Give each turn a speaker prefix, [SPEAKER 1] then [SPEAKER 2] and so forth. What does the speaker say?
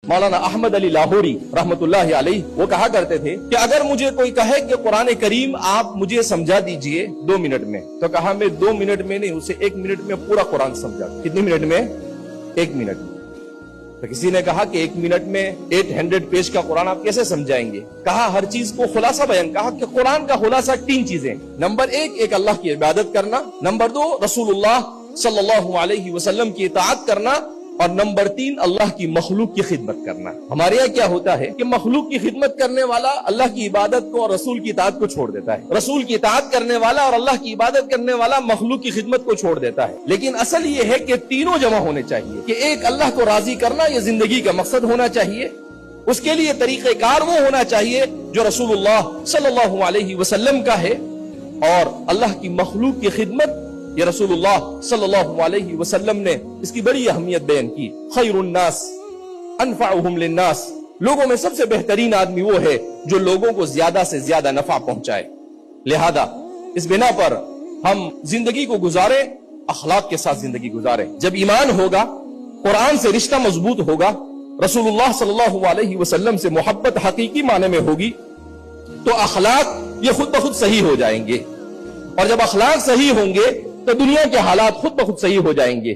[SPEAKER 1] مولانا احمد علی لاہوری رحمت اللہ علیہ وہ کہا کرتے تھے کہ اگر مجھے کوئی کہے کہ قرآن کریم آپ مجھے سمجھا دیجئے 2 منٹ میں، تو کہا میں 2 منٹ میں نہیں، اسے 1 منٹ میں پورا قرآن سمجھا۔ کتنی منٹ میں؟ 1 منٹ میں۔ تو کسی نے کہا کہ 1 منٹ میں 800 پیج کا قرآن آپ کیسے سمجھائیں گے؟ کہا ہر چیز کو خلاصہ بیان، کہا کہ قرآن کا خلاصہ 3 چیزیں، نمبر 1 ایک اللہ کی عبادت کرنا، نمبر 2 رسول اللہ صلی اللہ علیہ وسلم کی اطاعت کرنا، اور نمبر 3 اللہ کی مخلوق کی خدمت کرنا۔ ہمارے یہاں کیا ہوتا ہے کہ مخلوق کی خدمت کرنے والا اللہ کی عبادت کو اور رسول کی اطاعت کو چھوڑ دیتا ہے، رسول کی اطاعت کرنے والا اور اللہ کی عبادت کرنے والا مخلوق کی خدمت کو چھوڑ دیتا ہے۔ لیکن اصل یہ ہے کہ تینوں جمع ہونے چاہیے، کہ ایک اللہ کو راضی کرنا یہ زندگی کا مقصد ہونا چاہیے، اس کے لیے طریقہ کار وہ ہونا چاہیے جو رسول اللہ صلی اللہ علیہ وسلم کا ہے، اور اللہ کی مخلوق کی خدمت یہ رسول اللہ صلی اللہ علیہ وسلم نے اس کی بڑی اہمیت بیان کی۔ خیر الناس انفعهم للناس، لوگوں میں سب سے بہترین آدمی وہ ہے جو لوگوں کو زیادہ سے زیادہ نفع پہنچائے۔ لہذا اس بنا پر ہم زندگی کو گزاریں، اخلاق کے ساتھ زندگی گزاریں۔ جب ایمان ہوگا، قرآن سے رشتہ مضبوط ہوگا، رسول اللہ صلی اللہ علیہ وسلم سے محبت حقیقی معنی میں ہوگی، تو اخلاق یہ خود بخود صحیح ہو جائیں گے، اور جب اخلاق صحیح ہوں گے تو دنیا کے حالات خود بخود صحیح ہو جائیں گے۔